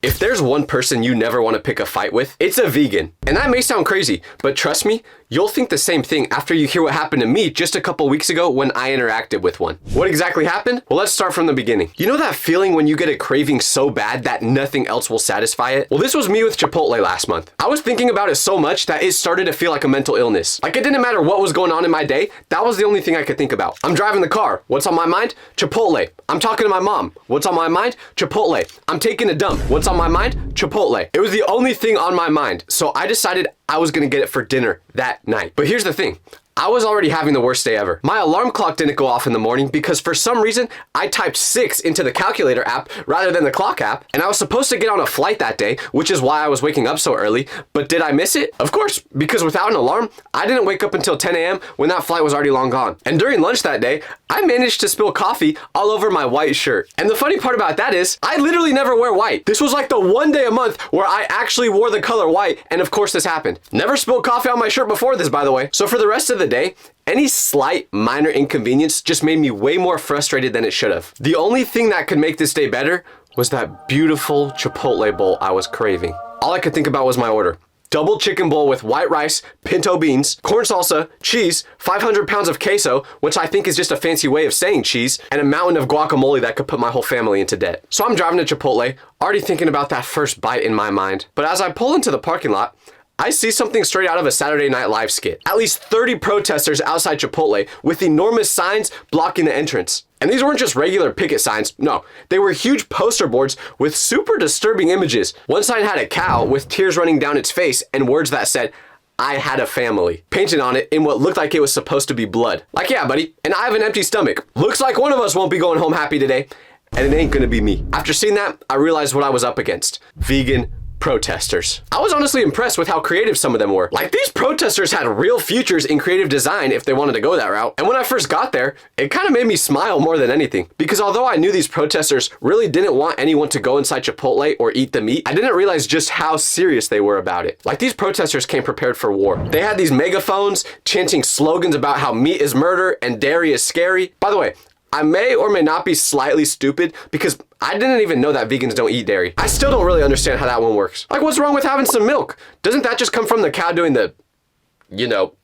If there's one person you never want to pick a fight with, it's a vegan. And that may sound crazy, but trust me, you'll think the same thing after you hear what happened to me just a couple weeks ago when I interacted with one. What exactly happened? Well, let's start from the beginning. You know that feeling when you get a craving so bad that nothing else will satisfy it? Well, this was me with chipotle last month. I was thinking about it so much that it started to feel like a mental illness. Like it didn't matter what was going on in my day, that was the only thing I could think about. I'm driving the car. What's on my mind? Chipotle. I'm talking to my mom. What's on my mind? Chipotle. I'm taking a dump. What's on my mind? Chipotle. It was the only thing on my mind. So I decided I was gonna get it for dinner that night. But here's the thing. I was already having the worst day ever. My alarm clock didn't go off in the morning because for some reason, I typed 6 into the calculator app rather than the clock app. And I was supposed to get on a flight that day, which is why I was waking up so early. But did I miss it? Of course, because without an alarm, I didn't wake up until 10 a.m. when that flight was already long gone. And during lunch that day, I managed to spill coffee all over my white shirt. And the funny part about that is, I literally never wear white. This was like the one day a month where I actually wore the color white, and of course this happened. Never spilled coffee on my shirt before this, by the way. So for the rest of the day, any slight minor inconvenience just made me way more frustrated than it should have. The only thing that could make this day better was that beautiful chipotle bowl I was craving. All I could think about was my order. Double chicken bowl with white rice, pinto beans, corn salsa, cheese, 500 pounds of queso, which I think is just a fancy way of saying cheese, and a mountain of guacamole that could put my whole family into debt. So I'm driving to Chipotle, already thinking about that first bite in my mind. But as I pull into the parking lot, I see something straight out of a Saturday Night Live skit. At least 30 protesters outside Chipotle with enormous signs blocking the entrance. And these weren't just regular picket signs, no. They were huge poster boards with super disturbing images. One sign had a cow with tears running down its face and words that said, "I had a family," painted on it in what looked like it was supposed to be blood. Like, yeah, buddy, and I have an empty stomach. Looks like one of us won't be going home happy today, and it ain't gonna be me. After seeing that, I realized what I was up against. Vegan protesters. I was honestly impressed with how creative some of them were. Like, these protesters had real futures in creative design if they wanted to go that route. And when I first got there, it kind of made me smile more than anything. Because although I knew these protesters really didn't want anyone to go inside Chipotle or eat the meat, I didn't realize just how serious they were about it. Like, these protesters came prepared for war. They had these megaphones chanting slogans about how meat is murder and dairy is scary. By the way, I may or may not be slightly stupid because I didn't even know that vegans don't eat dairy. I still don't really understand how that one works. Like, what's wrong with having some milk? Doesn't that just come from the cow doing the,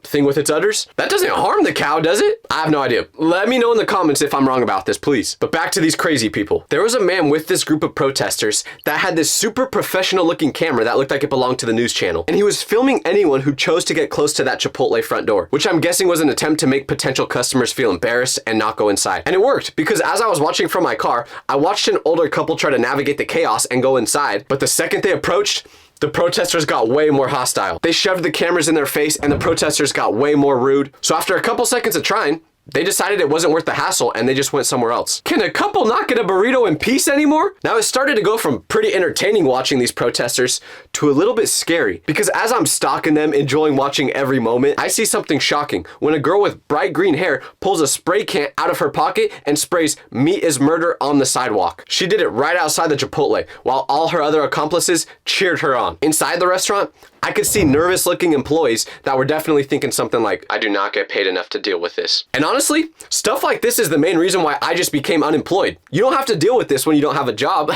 thing with its udders? That doesn't harm the cow, does it? I have no idea. Let me know in the comments if I'm wrong about this, please. But back to these crazy people. There was a man with this group of protesters that had this super professional looking camera that looked like it belonged to the news channel. And he was filming anyone who chose to get close to that Chipotle front door, which I'm guessing was an attempt to make potential customers feel embarrassed and not go inside. And it worked, because as I was watching from my car, I watched an older couple try to navigate the chaos and go inside. But the second they approached, the protesters got way more hostile. They shoved the cameras in their face and the protesters got way more rude. So after a couple seconds of trying, they decided it wasn't worth the hassle and they just went somewhere else. Can a couple not get a burrito in peace anymore? Now it started to go from pretty entertaining watching these protesters to a little bit scary, because as I'm stalking them, enjoying watching every moment, I see something shocking when a girl with bright green hair pulls a spray can out of her pocket and sprays "meat is murder" on the sidewalk. She did it right outside the Chipotle while all her other accomplices cheered her on. Inside the restaurant, I could see nervous looking employees that were definitely thinking something like, "I do not get paid enough to deal with this." And honestly, stuff like this is the main reason why I just became unemployed. You don't have to deal with this when you don't have a job.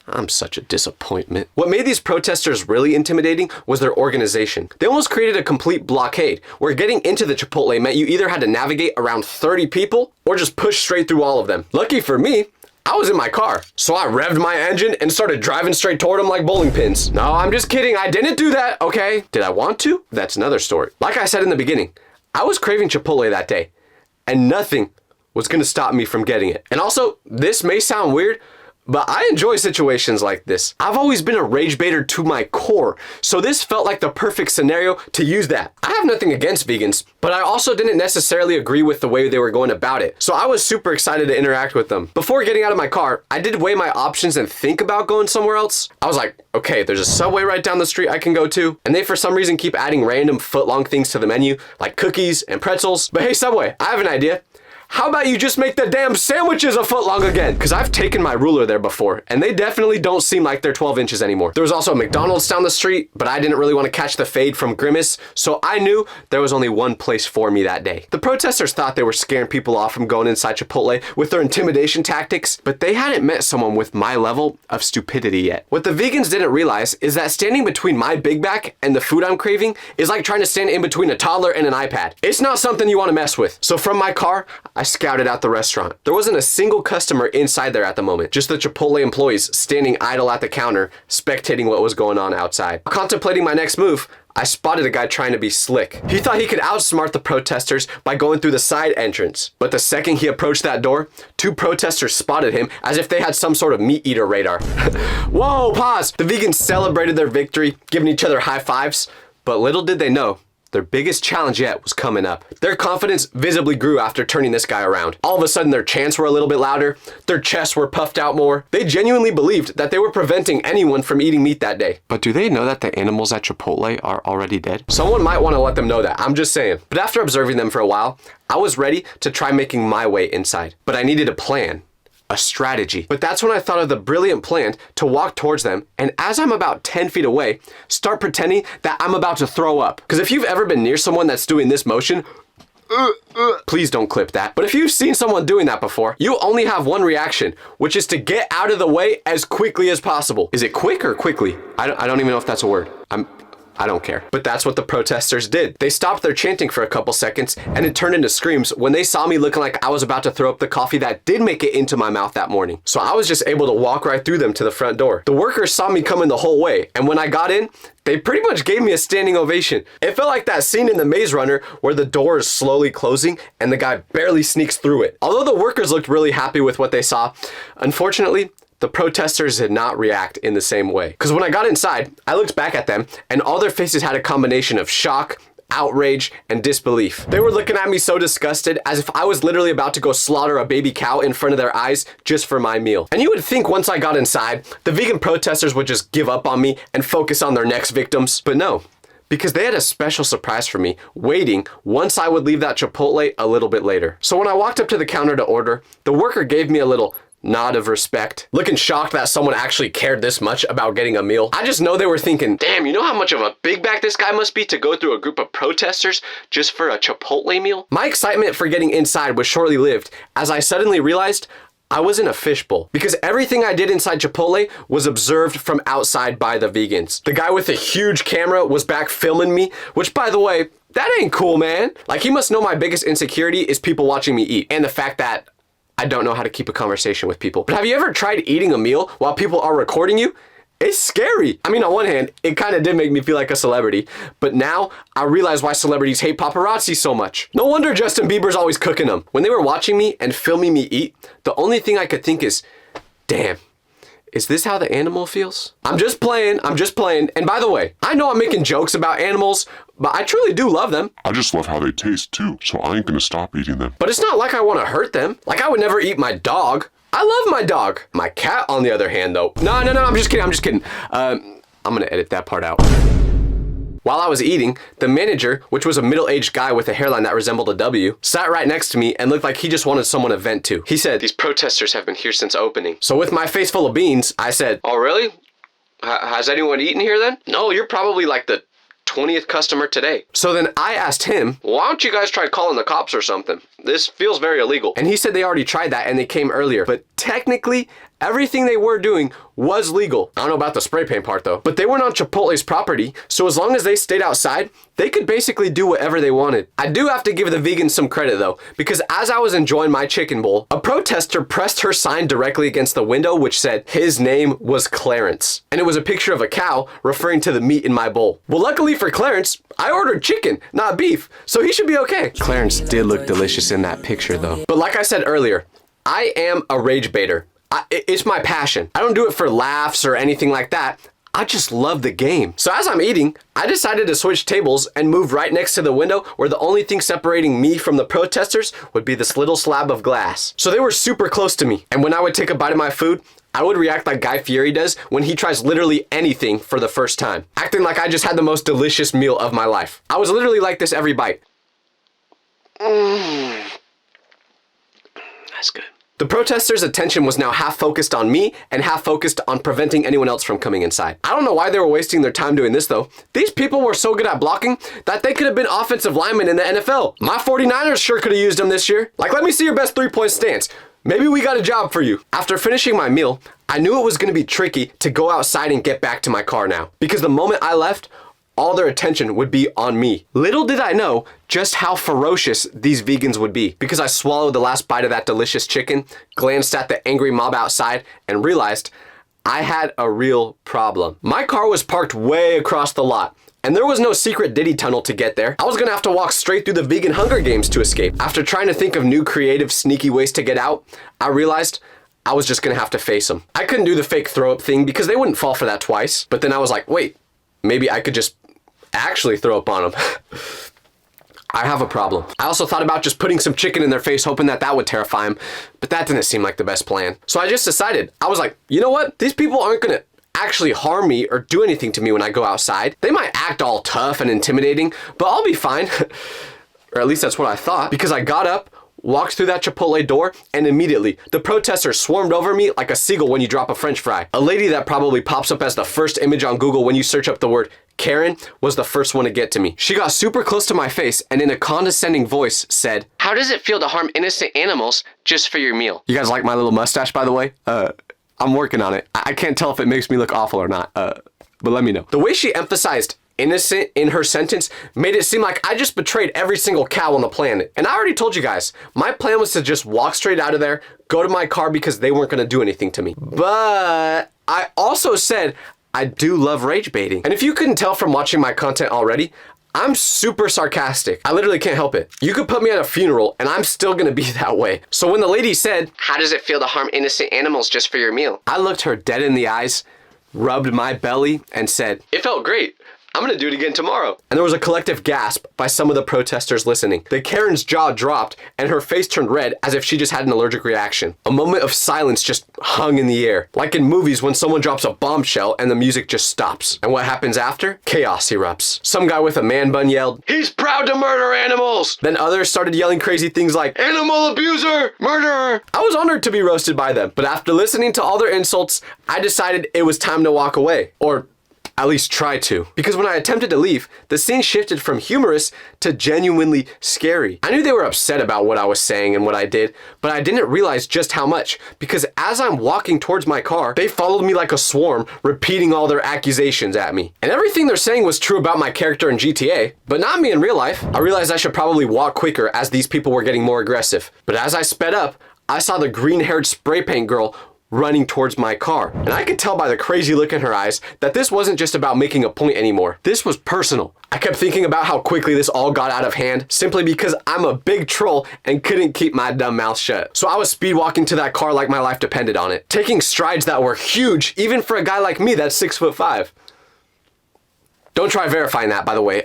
I'm such a disappointment. What made these protesters really intimidating was their organization. They almost created a complete blockade where getting into the Chipotle meant you either had to navigate around 30 people or just push straight through all of them. Lucky for me, I was in my car, so I revved my engine and started driving straight toward them like bowling pins. No, I'm just kidding. I didn't do that, okay? Did I want to? That's another story. Like I said in the beginning, I was craving Chipotle that day, and nothing was gonna stop me from getting it. And also, this may sound weird, but I enjoy situations like this. I've always been a rage baiter to my core, so this felt like the perfect scenario to use that. I have nothing against vegans, but I also didn't necessarily agree with the way they were going about it, so I was super excited to interact with them. Before getting out of my car, I did weigh my options and think about going somewhere else. I was like, okay, there's a Subway right down the street I can go to, and they for some reason keep adding random foot-long things to the menu, like cookies and pretzels. But hey, Subway, I have an idea. how about you just make the damn sandwiches a foot long again? Because I've taken my ruler there before, and they definitely don't seem like they're 12 inches anymore. There was also a McDonald's down the street, but I didn't really want to catch the fade from Grimace, so I knew there was only one place for me that day. The protesters thought they were scaring people off from going inside Chipotle with their intimidation tactics, but they hadn't met someone with my level of stupidity yet. What the vegans didn't realize is that standing between my Big Mac and the food I'm craving is like trying to stand in between a toddler and an iPad. It's not something you want to mess with. So from my car, I scouted out the restaurant. There wasn't a single customer inside there at the moment, just the Chipotle employees standing idle at the counter, spectating what was going on outside. Contemplating my next move, I spotted a guy trying to be slick. He thought he could outsmart the protesters by going through the side entrance. But the second he approached that door, two protesters spotted him as if they had some sort of meat eater radar. Whoa, pause! The vegans celebrated their victory, giving each other high fives. But little did they know, their biggest challenge yet was coming up. Their confidence visibly grew after turning this guy around. All of a sudden, their chants were a little bit louder. Their chests were puffed out more. They genuinely believed that they were preventing anyone from eating meat that day. But do they know that the animals at Chipotle are already dead? Someone might want to let them know that. I'm just saying. But after observing them for a while, I was ready to try making my way inside. But I needed a plan. A strategy. But that's when I thought of the brilliant plan to walk towards them, and as I'm about 10 feet away, start pretending that I'm about to throw up. Because if you've ever been near someone that's doing this motion, please don't clip that. But if you've seen someone doing that before, you only have one reaction, which is to get out of the way as quickly as possible. Is it quick or quickly? I don't even know if that's a word. I don't care. But that's what the protesters did. They stopped their chanting for a couple seconds, and it turned into screams when they saw me looking like I was about to throw up the coffee that did make it into my mouth that morning. So I was just able to walk right through them to the front door. The workers saw me coming the whole way, and when I got in, they pretty much gave me a standing ovation. It felt like that scene in The Maze Runner where the door is slowly closing and the guy barely sneaks through it. Although the workers looked really happy with what they saw, unfortunately, the protesters did not react in the same way. Because when I got inside, I looked back at them, and all their faces had a combination of shock, outrage, and disbelief. They were looking at me so disgusted, as if I was literally about to go slaughter a baby cow in front of their eyes just for my meal. And you would think once I got inside, the vegan protesters would just give up on me and focus on their next victims. But no. Because they had a special surprise for me, waiting once I would leave that Chipotle a little bit later. So when I walked up to the counter to order, the worker gave me a little nod of respect, looking shocked that someone actually cared this much about getting a meal. I just know they were thinking, damn, you know how much of a big bag this guy must be to go through a group of protesters just for a Chipotle meal? My excitement for getting inside was shortly lived as I suddenly realized I was in a fishbowl, because everything I did inside Chipotle was observed from outside by the vegans. The guy with the huge camera was back filming me, which, by the way, that ain't cool, man. Like, he must know my biggest insecurity is people watching me eat, and the fact that I don't know how to keep a conversation with people. But have you ever tried eating a meal while people are recording you? It's scary. I mean, on one hand, it kind of did make me feel like a celebrity, but now I realize why celebrities hate paparazzi so much. No wonder Justin Bieber's always cooking them. When they were watching me and filming me eat, the only thing I could think is, damn, is this how the animal feels? I'm just playing. And by the way, I know I'm making jokes about animals, but I truly do love them. I just love how they taste too, so I ain't gonna stop eating them. But it's not like I want to hurt them. Like, I would never eat my dog. I love my dog. My cat, on the other hand, though. No, I'm just kidding. I'm gonna edit that part out. While I was eating, the manager, which was a middle-aged guy with a hairline that resembled a W, sat right next to me and looked like he just wanted someone to vent to. He said, "These protesters have been here since opening." So with my face full of beans, I said, "Oh, really? Has anyone eaten here then?" "No, you're probably like the 20th customer today." So then I asked him, "Why don't you guys try calling the cops or something? This feels very illegal." And he said they already tried that and they came earlier. But technically, everything they were doing was legal. I don't know about the spray paint part though. But they weren't on Chipotle's property, so as long as they stayed outside, they could basically do whatever they wanted. I do have to give the vegans some credit though, because as I was enjoying my chicken bowl, a protester pressed her sign directly against the window which said his name was Clarence. And it was a picture of a cow referring to the meat in my bowl. Well, luckily for Clarence, I ordered chicken, not beef, so he should be okay. Clarence did look delicious in that picture though. But like I said earlier, I am a rage baiter. It's my passion. I don't do it for laughs or anything like that. I just love the game. So as I'm eating, I decided to switch tables and move right next to the window where the only thing separating me from the protesters would be this little slab of glass. So they were super close to me. And when I would take a bite of my food, I would react like Guy Fieri does when he tries literally anything for the first time, acting like I just had the most delicious meal of my life. I was literally like this every bite. That's good. The protesters' attention was now half focused on me and half focused on preventing anyone else from coming inside. I don't know why they were wasting their time doing this though. These people were so good at blocking that they could have been offensive linemen in the NFL. My 49ers sure could have used them this year. Like, let me see your best three-point stance. Maybe we got a job for you. After finishing my meal, I knew it was going to be tricky to go outside and get back to my car now, because the moment I left, all their attention would be on me. Little did I know just how ferocious these vegans would be, because I swallowed the last bite of that delicious chicken, glanced at the angry mob outside, and realized I had a real problem. My car was parked way across the lot, and there was no secret Diddy tunnel to get there. I was gonna have to walk straight through the vegan Hunger Games to escape. After trying to think of new creative, sneaky ways to get out, I realized I was just gonna have to face them. I couldn't do the fake throw up thing because they wouldn't fall for that twice, but then I was like, wait, maybe I could just actually throw up on them. I have a problem. I also thought about just putting some chicken in their face, hoping that that would terrify them, but that didn't seem like the best plan. So I just decided, I was like, you know what? These people aren't gonna actually harm me or do anything to me when I go outside. They might act all tough and intimidating, but I'll be fine. Or at least that's what I thought, because I got up, walked through that Chipotle door, and immediately the protesters swarmed over me like a seagull when you drop a French fry. A lady that probably pops up as the first image on Google when you search up the word Karen was the first one to get to me. She got super close to my face and in a condescending voice said, "How does it feel to harm innocent animals just for your meal?" You guys like my little mustache, by the way? I'm working on it. I can't tell if it makes me look awful or not, but let me know. The way she emphasized innocent in her sentence made it seem like I just betrayed every single cow on the planet. And I already told you guys, my plan was to just walk straight out of there, go to my car because they weren't gonna do anything to me. But I also said I do love rage baiting. And if you couldn't tell from watching my content already, I'm super sarcastic. I literally can't help it. You could put me at a funeral and I'm still gonna be that way. So when the lady said, "How does it feel to harm innocent animals just for your meal?" I looked her dead in the eyes, rubbed my belly, and said, "It felt great. I'm gonna do it again tomorrow." And there was a collective gasp by some of the protesters listening. The Karen's jaw dropped and her face turned red as if she just had an allergic reaction. A moment of silence just hung in the air, like in movies when someone drops a bombshell and the music just stops. And what happens after? Chaos erupts. Some guy with a man bun yelled, "He's proud to murder animals!" Then others started yelling crazy things like, "Animal abuser! Murderer!" I was honored to be roasted by them, but after listening to all their insults, I decided it was time to walk away. Or at least try to. Because when I attempted to leave, the scene shifted from humorous to genuinely scary. I knew they were upset about what I was saying and what I did, but I didn't realize just how much, because as I'm walking towards my car, they followed me like a swarm, repeating all their accusations at me. And everything they're saying was true about my character in GTA, but not me in real life. I realized I should probably walk quicker as these people were getting more aggressive. But as I sped up, I saw the green-haired spray paint girl running towards my car. And I could tell by the crazy look in her eyes that this wasn't just about making a point anymore. This was personal. I kept thinking about how quickly this all got out of hand simply because I'm a big troll and couldn't keep my dumb mouth shut. So I was speed walking to that car like my life depended on it, taking strides that were huge even for a guy like me that's 6'5". Don't try verifying that, by the way.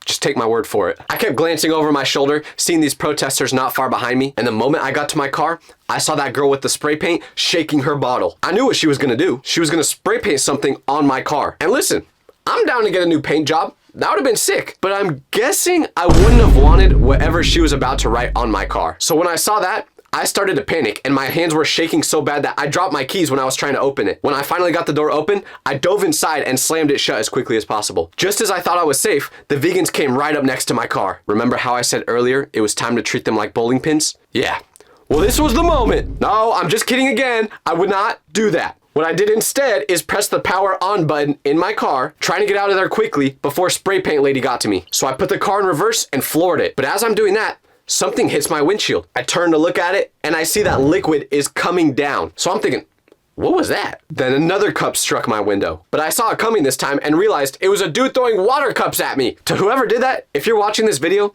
Just take my word for it. I kept glancing over my shoulder, seeing these protesters not far behind me, and the moment I got to my car, I saw that girl with the spray paint shaking her bottle. I knew what she was gonna do. She was gonna spray paint something on my car. And listen, I'm down to get a new paint job. That would have been sick. But I'm guessing I wouldn't have wanted whatever she was about to write on my car. So when I saw that, I started to panic and my hands were shaking so bad that I dropped my keys when I was trying to open it. When I finally got the door open, I dove inside and slammed it shut as quickly as possible. Just as I thought I was safe, the vegans came right up next to my car. Remember how I said earlier it was time to treat them like bowling pins? Yeah. Well, this was the moment. No, I'm just kidding again. I would not do that. What I did instead is press the power on button in my car, trying to get out of there quickly before spray paint lady got to me. So I put the car in reverse and floored it. But as I'm doing that, something hits my windshield. I turn to look at it and I see that liquid is coming down. So I'm thinking, what was that? Then another cup struck my window. But I saw it coming this time and realized it was a dude throwing water cups at me. To whoever did that, if you're watching this video,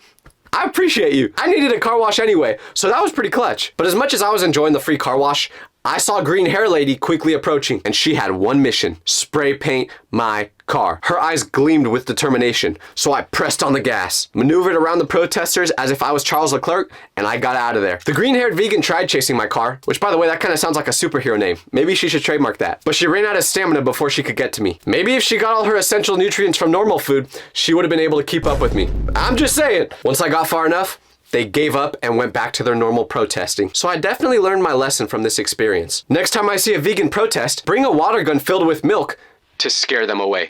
I appreciate you. I needed a car wash anyway, so that was pretty clutch. But as much as I was enjoying the free car wash, I saw a green hair lady quickly approaching, and she had one mission: spray paint my car. Her eyes gleamed with determination, so I pressed on the gas, maneuvered around the protesters as if I was Charles Leclerc, and I got out of there. The green-haired vegan tried chasing my car, which, by the way, that kind of sounds like a superhero name. Maybe she should trademark that. But she ran out of stamina before she could get to me. Maybe if she got all her essential nutrients from normal food, she would have been able to keep up with me. I'm just saying. Once I got far enough, They gave up and went back to their normal protesting. So I definitely learned my lesson from this experience. Next time I see a vegan protest, bring a water gun filled with milk to scare them away.